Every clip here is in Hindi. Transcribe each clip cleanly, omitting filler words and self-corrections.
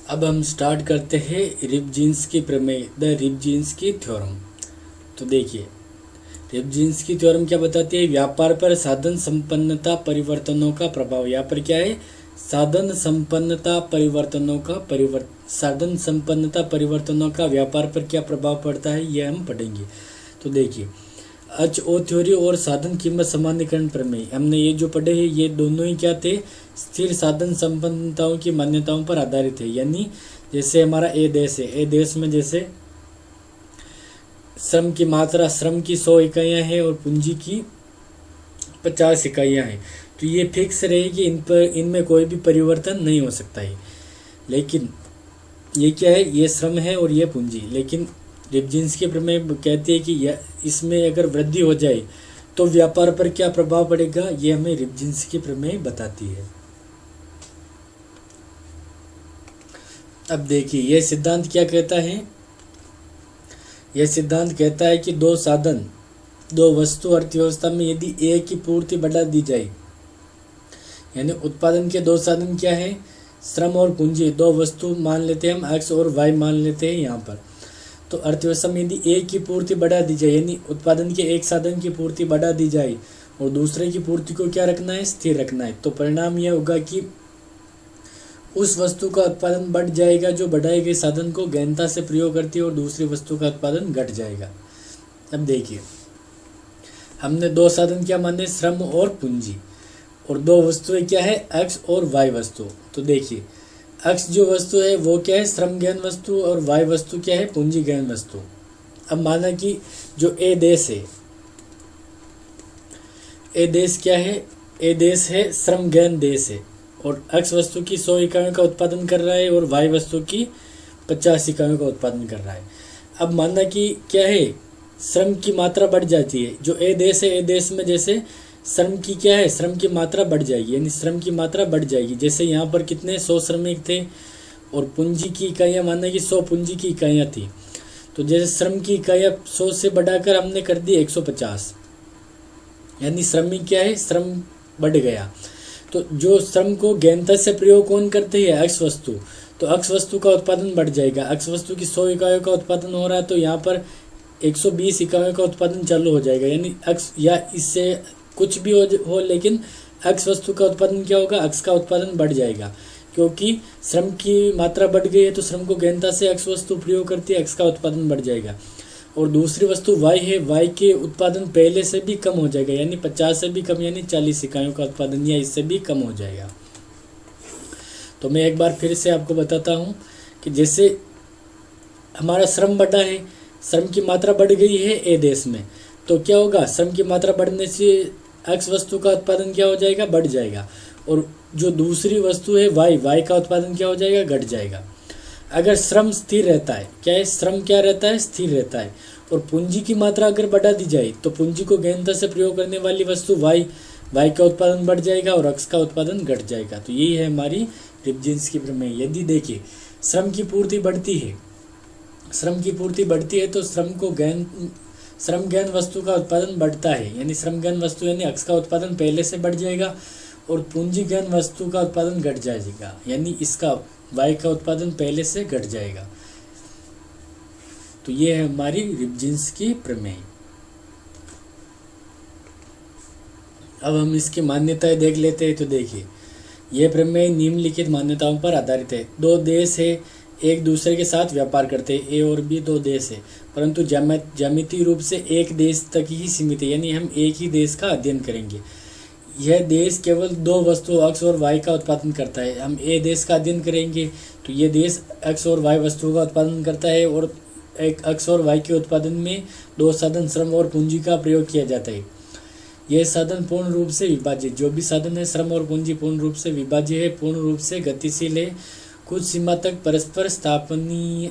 अब हम स्टार्ट करते हैं रिपजीन्स की प्रमेय, द रिपजीन्स की थ्योरम। तो देखिए, रिपजीन्स की थ्योरम क्या बताती है? व्यापार पर साधन संपन्नता परिवर्तनों का प्रभाव। यहाँ पर क्या है? साधन संपन्नता परिवर्तनों का व्यापार पर क्या प्रभाव पड़ता है, ये हम पढ़ेंगे। तो देखिए, एच ओ थ्योरी और साधन कीमत सामान्यीकरण प्रमेय, हमने ये जो पढ़े हैं ये दोनों ही क्या थे? स्थिर साधन संपन्नताओं की मान्यताओं पर आधारित है। यानी जैसे हमारा ए देश है, ए देश में जैसे श्रम की मात्रा, श्रम की 100 इकाइयाँ हैं और पूंजी की 50 इकाइयाँ हैं, तो ये फिक्स रहेगी, इन पर इनमें कोई भी परिवर्तन नहीं हो सकता है। लेकिन ये क्या है? ये श्रम है और ये पूंजी। लेकिन रिपजीन्स के प्रमेय कहती है कि इसमें अगर वृद्धि हो जाए तो व्यापार पर क्या प्रभाव पड़ेगा, ये हमें रिपजीन्स की प्रमेय बताती है। अब देखिए, यह सिद्धांत क्या कहता है? यह सिद्धांत कहता है कि दो वस्तु अर्थव्यवस्था में यदि एक की पूर्ति बढ़ा दी जाए, यानी उत्पादन के दो साधन क्या है? श्रम और पूंजी, दो वस्तु मान लेते हैं हम, एक्स और वाई मान लेते हैं यहाँ पर। तो अर्थव्यवस्था में यदि एक की पूर्ति बढ़ा दी जाए, यानी उत्पादन के एक साधन की पूर्ति बढ़ा दी जाए और दूसरे की पूर्ति को क्या रखना है? स्थिर रखना है, तो परिणाम यह होगा कि उस वस्तु का उत्पादन बढ़ जाएगा जो बढ़ाए गए साधन को गहनता से प्रयोग करती है, और दूसरी वस्तु का उत्पादन घट जाएगा। अब देखिए, हमने दो साधन क्या माने? श्रम और पूंजी, और दो वस्तुएं क्या है? एक्स और वाई वस्तु। तो देखिए, एक्स जो वस्तु है वो क्या है? श्रम गहन वस्तु, और वाई वस्तु क्या है? पूंजी गहन वस्तु। अब माना कि जो ए देश है, ए देश क्या है? ए देश है श्रम गहन देश है, और एक्स वस्तु की 100 इकाइयों का उत्पादन कर रहा है और वाई वस्तु की 50 इकाइयों का उत्पादन कर रहा है। अब मानना कि क्या है? श्रम की मात्रा बढ़ जाती है। जो ए देश है, ए देश में जैसे श्रम की क्या है? श्रम की मात्रा बढ़ जाएगी, यानी श्रम की मात्रा बढ़ जाएगी। जैसे यहाँ पर कितने 100 श्रमिक थे और पूंजी की इकाइयाँ मानना कि 100 पूंजी की इकाइयाँ थी, तो जैसे श्रम की इकाइयाँ 100 से बढ़ाकर हमने कर दी 150, यानी श्रमिक क्या है? श्रम बढ़ गया। तो जो श्रम को गहनता से प्रयोग कौन करते हैं? एक्स वस्तु। तो एक्स वस्तु का उत्पादन बढ़ जाएगा। एक्स वस्तु की 100 इकाइयों का उत्पादन हो रहा है, तो यहाँ पर 120 इकाइयों का उत्पादन चालू हो जाएगा, यानी एक्स या इससे कुछ भी हो लेकिन एक्स वस्तु का उत्पादन क्या होगा? एक्स का उत्पादन बढ़ जाएगा, क्योंकि श्रम की मात्रा बढ़ गई है, तो श्रम को गहनता से एक्स वस्तु प्रयोग करती है, एक्स का उत्पादन बढ़ जाएगा। और दूसरी वस्तु वाई है, वाई के उत्पादन पहले से भी कम हो जाएगा, यानी 50 से भी कम, यानी 40 इकाइयों का उत्पादन या इससे भी कम हो जाएगा। तो मैं एक बार फिर से आपको बताता हूँ कि जैसे हमारा श्रम बढ़ा है, श्रम की मात्रा बढ़ गई है ए देश में, तो क्या होगा? श्रम की मात्रा बढ़ने से एक्स वस्तु का उत्पादन क्या हो जाएगा? बढ़ जाएगा, और जो दूसरी वस्तु है वाई, वाई का उत्पादन क्या हो जाएगा? घट जाएगा। अगर श्रम स्थिर रहता है, क्या है? श्रम क्या रहता है? स्थिर रहता है। और पूंजी की मात्रा अगर बढ़ा दी जाए, तो पूंजी को गहनता से प्रयोग करने वाली वस्तु वाई, वाई का उत्पादन बढ़ जाएगा और एक्स का उत्पादन घट जाएगा। तो यही है हमारी रिपजीन्स की प्रमेय। यदि देखिए, श्रम की पूर्ति बढ़ती है, श्रम की पूर्ति बढ़ती है, तो श्रम गहन वस्तु का उत्पादन बढ़ता है, यानी श्रम गहन वस्तु यानी एक्स का उत्पादन पहले से बढ़ जाएगा, और पूंजी गहन वस्तु का उत्पादन घट जाएगा, यानी इसका वाई का उत्पादन पहले से घट जाएगा। तो ये है हमारी रिपजीन्स की प्रमेय। अब हम इसकी मान्यताएं देख लेते हैं। तो देखिए, यह प्रमेय निम्नलिखित मान्यताओं पर आधारित है। दो देश है, एक दूसरे के साथ व्यापार करते हैं, ए और बी दो देश है, परंतु ज्यामितीय रूप से एक देश तक ही सीमित है, यानी हम एक ही देश का अध्ययन करेंगे। यह देश केवल दो वस्तु एक्स और वाई का उत्पादन करता है। हम ए देश का अध्ययन करेंगे, तो ये देश एक्स और वाई वस्तुओं का उत्पादन करता है, और एक एक्स और वाई के उत्पादन में दो साधन श्रम और पूंजी का प्रयोग किया जाता है। यह साधन पूर्ण रूप से विभाजित, जो भी साधन है श्रम और पूंजी पूर्ण रूप से विभाज्य है, पूर्ण रूप से गतिशील है, कुछ सीमा तक परस्पर स्थानापन्नी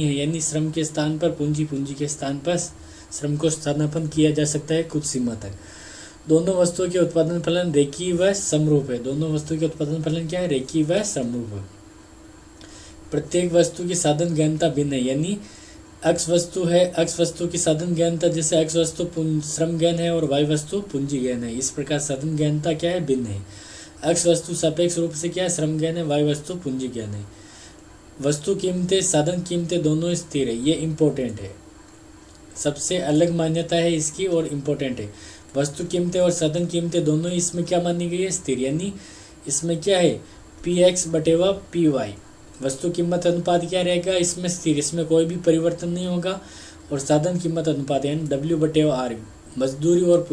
है, यानी श्रम के स्थान पर पूंजी, पूंजी के स्थान पर श्रम को स्थानापन्न किया जा सकता है कुछ सीमा तक। दोनों वस्तुओं के उत्पादन फलन रेखीय व समरूप है। दोनों वस्तुओं के उत्पादन फलन क्या है? रेखीय व समरूप है। प्रत्येक वस्तु की साधन गहनता भिन्न है, यानी एक्स वस्तु है, एक्स वस्तु की साधन गहनता जैसे एक्स वस्तु श्रम गहन है और वाई वस्तु पूंजी गहन है, इस प्रकार साधन गहनता क्या है? भिन्न है। एक्स वस्तु सापेक्ष रूप से क्या है, श्रम ज्ञान है, वाई वस्तु पूंजी ज्ञान है। वस्तु कीमतें, साधन कीमतें दोनों स्थिर है, ये इम्पोर्टेंट है, सबसे अलग मान्यता है इसकी और इम्पोर्टेंट है। वस्तु कीमतें और साधन कीमतें दोनों इसमें क्या मानी गई है, स्थिर, यानी इसमें क्या है, पी एक्स बटेवा पी वाई, वस्तु कीमत अनुपात क्या रहेगा, इसमें स्थिर, इसमें कोई भी परिवर्तन नहीं होगा। और साधन कीमत अनुपात यानी डब्ल्यू बटेवा आर, मजदूरी और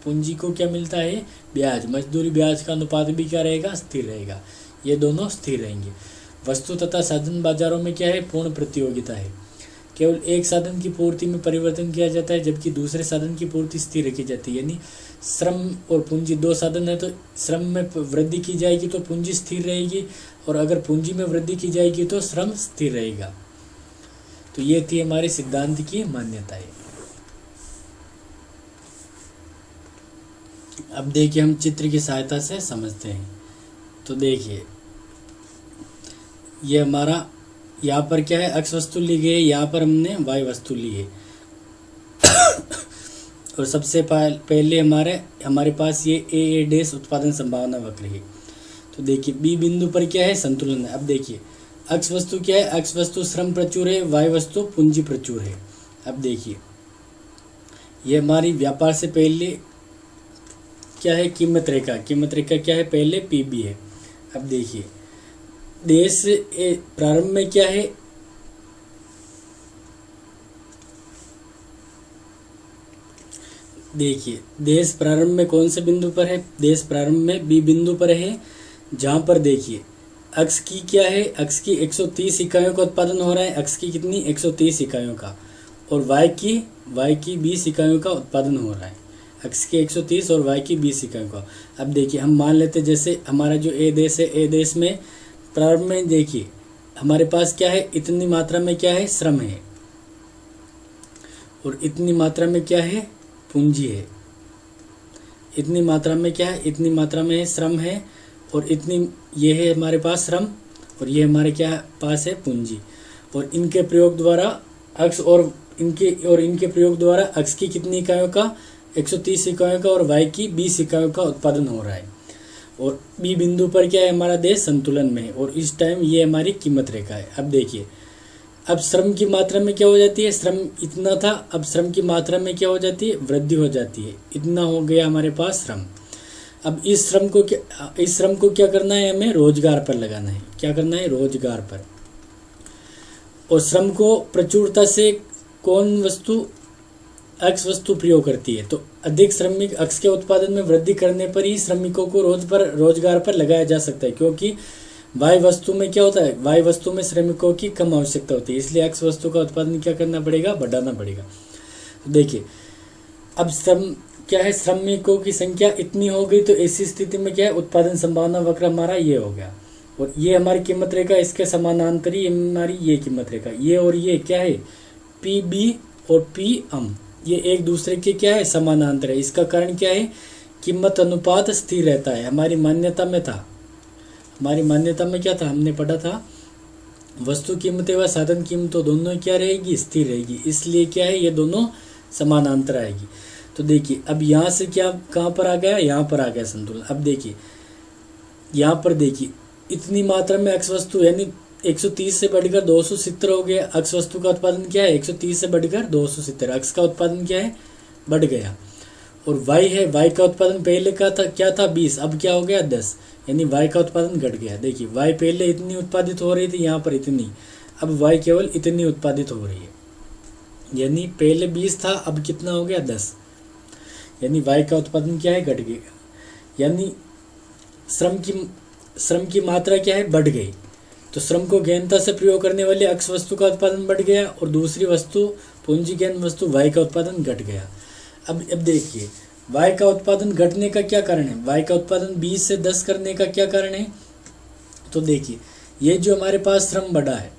पूंजी को क्या मिलता है, ब्याज, मजदूरी ब्याज का अनुपात भी क्या रहेगा, स्थिर रहेगा, ये दोनों स्थिर रहेंगे। वस्तु तथा साधन बाजारों में क्या है, पूर्ण प्रतियोगिता है, केवल एक साधन की पूर्ति में परिवर्तन किया जाता है जबकि दूसरे साधन की पूर्ति स्थिर रखी जाती है। यानी श्रम और पूंजी दो साधन है, तो श्रम में वृद्धि की जाएगी तो पूंजी स्थिर रहेगी, और अगर पूंजी में वृद्धि की जाएगी तो श्रम स्थिर रहेगा। तो ये थी हमारे सिद्धांत की मान्यताएं। अब देखिए हम चित्र की सहायता से समझते हैं। तो देखिए ये हमारा यहाँ पर क्या है, एक्स वस्तु ली गई है, यहाँ पर हमने वाई वस्तु ली है। और सबसे पहले हमारे पास ये ए डैश उत्पादन संभावना वक्र है। तो देखिए बी बिंदु पर क्या है, संतुलन है। अब देखिए एक्स वस्तु क्या है, एक्स वस्तु श्रम प्रचुर है, वाई वस्तु पूंजी प्रचुर है। अब देखिए ये हमारी व्यापार से पहले क्या है, कीमत रेखा, कीमत रेखा क्या है, पहले पीबी है। अब देखिए देश प्रारंभ में क्या है, देखिए देश प्रारंभ में कौन से बिंदु पर है, देश प्रारंभ में बी बिंदु पर है, जहां पर देखिए अक्स की क्या है, अक्स की 130 इकाइयों का उत्पादन हो रहा है, अक्स की कितनी 130 इकाइयों का, और वाई की 20 इकाइयों का उत्पादन हो रहा है, अक्स की 130 और वाई की 20 इकाइयों का। अब देखिए हम मान लेते जैसे हमारा जो ए देश है, ए देश में प्रारंभ में देखिए हमारे पास क्या है, इतनी मात्रा में क्या है, श्रम है, और इतनी मात्रा में क्या है, पूंजी है। इतनी मात्रा में क्या है, इतनी मात्रा में श्रम है, और इतनी ये है हमारे पास श्रम, और ये हमारे क्या पास है, पूंजी। और इनके प्रयोग द्वारा अक्स और इनके प्रयोग द्वारा अक्स की कितनी इकाइयों का, 130 इकाइयों का, और वाई की 20 इकाइयों का उत्पादन हो रहा है। और बी बिंदु पर क्या है, हमारा देश संतुलन में है, और इस टाइम ये हमारी कीमत रेखा है। अब देखिए अब श्रम की मात्रा में क्या हो जाती है, श्रम इतना था, अब श्रम की मात्रा में क्या हो जाती है, वृद्धि हो जाती है, इतना हो गया हमारे पास श्रम। अब इस श्रम को क्या करना है, हमें रोजगार पर लगाना है। क्या करना है, रोजगार पर। और श्रम को प्रचुरता से कौन वस्तु, एक्स वस्तु प्रयोग करती है। तो अधिक श्रमिक अक्स के उत्पादन में वृद्धि करने पर ही श्रमिकों को रोजगार पर लगाया जा सकता है, क्योंकि वाई वस्तु में क्या होता है, वाई वस्तु में श्रमिकों की कम आवश्यकता होती है, इसलिए एक्स वस्तु का उत्पादन क्या करना पड़ेगा, बढ़ाना पड़ेगा। तो देखिए अब श्रम क्या है, श्रमिकों की संख्या इतनी हो गई, तो ऐसी स्थिति में क्या है, उत्पादन संभावना वक्र हमारा ये हो गया, और ये हमारी कीमत रेखा, इसके समानांतरी हमारी ये कीमत रेखा, ये और ये क्या है, पी बी और पी एम, ये एक दूसरे के क्या है, समानांतर है। इसका कारण क्या है, कीमत अनुपात स्थिर रहता है। हमारी मान्यता में था, हमारी मान्यता में क्या था, हमने पढ़ा था वस्तु कीमतें व साधन कीमतों दोनों क्या रहेगी, स्थिर रहेगी, इसलिए क्या है, ये दोनों समानांतर आएगी। तो देखिए अब यहाँ से क्या कहाँ पर आ गया, यहाँ पर आ गया संतुलन। अब देखिए यहाँ पर देखिए इतनी मात्रा में अक्स वस्तु यानी 130 से बढ़कर 270 हो गया। अक्स वस्तु का उत्पादन क्या है, 130 से बढ़कर 270, अक्स का उत्पादन क्या है, बढ़ गया। और वाई है, वाई का उत्पादन पहले का था क्या था, 20, अब क्या हो गया 10, यानी वाई का उत्पादन घट गया। देखिए वाई पहले इतनी उत्पादित हो रही थी, यहाँ पर इतनी, अब वाई केवल इतनी उत्पादित हो रही है, यानी पहले 20 था, अब कितना हो गया 10, यानी वाई का उत्पादन क्या है, घट गया। यानी श्रम की मात्रा क्या है, बढ़ गई। तो श्रम को गहनता से प्रयोग करने वाली अक्स वस्तु का उत्पादन बढ़ गया, और दूसरी वस्तु पूंजी गहन वस्तु वाई का उत्पादन घट गया। अब देखिए वाई का उत्पादन घटने का क्या कारण है, वाई का उत्पादन 20 से 10 करने का क्या कारण है। तो देखिए ये जो हमारे पास श्रम बढ़ा है,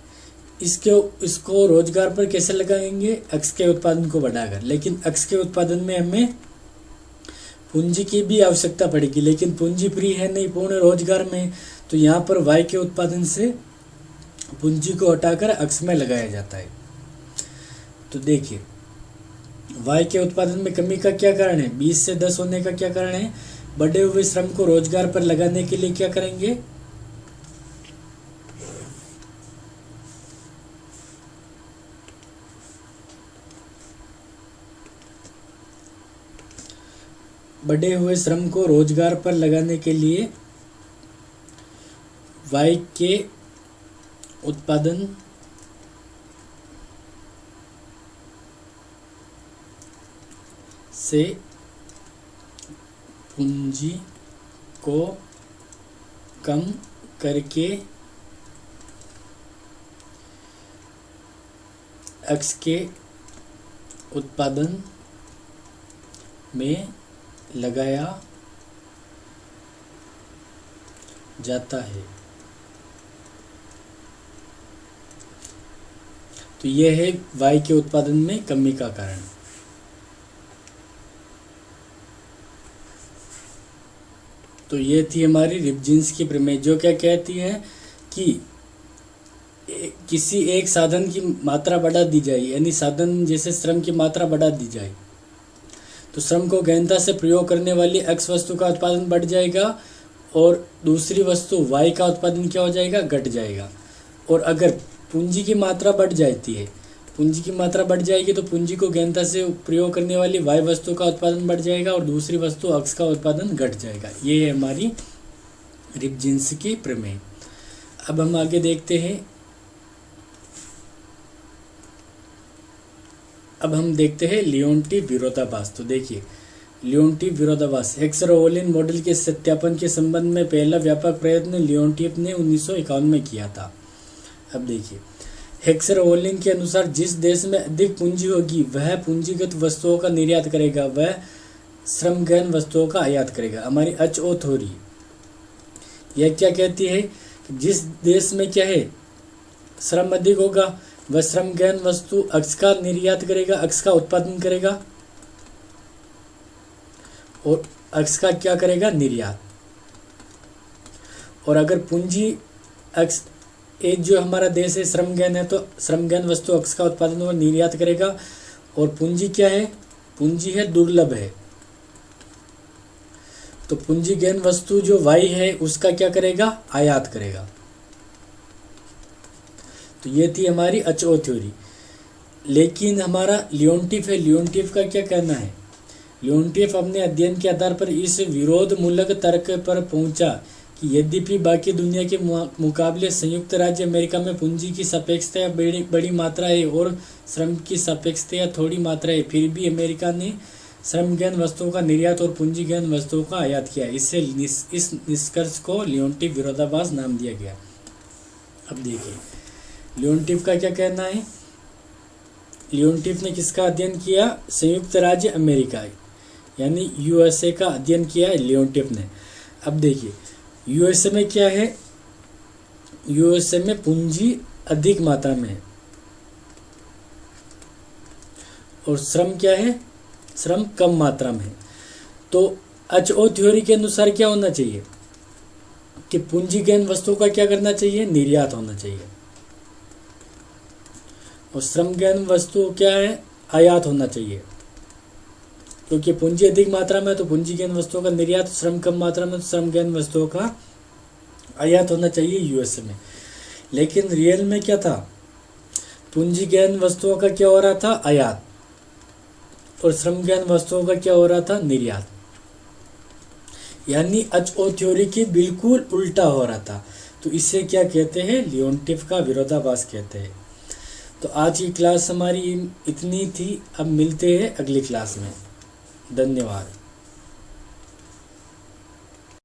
इसको रोजगार पर कैसे लगाएंगे, अक्स के उत्पादन को बढ़ाकर। लेकिन अक्स के उत्पादन में हमें पूंजी की भी आवश्यकता पड़ेगी, लेकिन पूंजी फ्री है नहीं, पूर्ण रोजगार में। तो यहाँ पर वाई के उत्पादन से पूंजी को हटाकर अक्स में लगाया जाता है। तो देखिए वाई के उत्पादन में कमी का क्या कारण है, 20 से 10 होने का क्या कारण है, बढ़े हुए श्रम को रोजगार पर लगाने के लिए क्या करेंगे? बढ़े हुए श्रम को रोजगार पर लगाने के लिए वाई के उत्पादन से पूंजी को कम करके एक्स के उत्पादन में लगाया जाता है। तो यह है वाई के उत्पादन में कमी का कारण। तो ये थी हमारी रिपजिन्स की प्रमेय, जो क्या कहती है कि किसी एक साधन की मात्रा बढ़ा दी जाए, यानी साधन जैसे श्रम की मात्रा बढ़ा दी जाए तो श्रम को गहनता से प्रयोग करने वाली एक्स वस्तु का उत्पादन बढ़ जाएगा और दूसरी वस्तु वाई का उत्पादन क्या हो जाएगा? घट जाएगा। और अगर पूंजी की मात्रा बढ़ जाती है, पूंजी की मात्रा बढ़ जाएगी तो पूंजी को गहनता से प्रयोग करने वाली वाई वस्तु का उत्पादन बढ़ जाएगा और दूसरी वस्तु एक्स का उत्पादन घट जाएगा। ये है हमारी रिपजिन्स की प्रमेय। अब हम आगे देखते हैं। अब हम देखते हैं लियोनटिफ विरोधाभास। तो देखिए, लियोनटिफ विरोधाभास हेक्सर-ओवलिन मॉडल के सत्यापन के संबंध में पहला व्यापक प्रयत्न लियोनटिफ ने 1951 में किया था। अब देखिए, हेक्सर-ओवलिन के अनुसार जिस देश में अधिक पूंजी होगी वह पूंजीगत वस्तुओं का निर्यात करेगा, वह श्रमगहन वस्तुओं का आयात करेगा। हमारी HO थ्योरी यह क्या कहती है कि जिस देश में क्या है श्रम अधिक होगा वह श्रमगहन वस्तु एक्स का निर्यात करेगा, एक्स का उत्पादन करेगा और एक्स का क्या करेगा? निर्यात। और अगर पूंजी एक्स एक जो हमारा देश है श्रमगहन है तो श्रमगहन वस्तु एक्स का उत्पादन और निर्यात करेगा। और पूंजी क्या है? पूंजी है दुर्लभ है, तो पूंजीगहन वस्तु जो वाई है उसका क्या करेगा? आयात करेगा। तो ये थी हमारी HO थ्योरी। लेकिन हमारा लियोनटिफ है, लियोनटिफ का क्या कहना है? लियोनटिफ अपने अध्ययन के आधार पर इस विरोध मूलक तर्क पर पहुंचा कि यद्यपि बाकी दुनिया के मुकाबले संयुक्त राज्य अमेरिका में पूंजी की सापेक्षता बड़ी मात्रा है और श्रम की सापेक्षता थोड़ी मात्रा है, फिर भी अमेरिका ने श्रमगहन वस्तुओं का निर्यात और पूंजीगहन वस्तुओं का आयात किया। इससे इस निष्कर्ष को लियोनटिफ विरोधाभास नाम दिया गया। अब देखिए, लियोनटिफ का क्या कहना है? लियोनटिफ ने किसका अध्ययन किया? संयुक्त राज्य अमेरिका यानी USA का अध्ययन किया है लियोनटिफ ने। अब देखिए, USA में क्या है? USA में पूंजी अधिक मात्रा में है और श्रम क्या है? श्रम कम मात्रा में है। तो HO थ्योरी के अनुसार क्या होना चाहिए कि पूंजीगहन वस्तुओं का क्या करना चाहिए? निर्यात होना चाहिए और श्रमगहन वस्तु क्या है? आयात होना चाहिए। क्योंकि पूंजी अधिक मात्रा में तो पूंजीगहन वस्तुओं का निर्यात, श्रम कम मात्रा में तो श्रमगहन वस्तुओं का आयात होना चाहिए USA में। लेकिन रियल में क्या था? पूंजीगहन वस्तुओं का क्या हो रहा था? आयात, और श्रमगहन वस्तुओं का क्या हो रहा था? निर्यात। यानी HO थ्योरी के बिल्कुल उल्टा हो रहा था। तो इसे क्या कहते हैं? लियोनटिफ का विरोधाभास कहते हैं। तो आज की क्लास हमारी इतनी थी। अब मिलते हैं अगली क्लास में। धन्यवाद।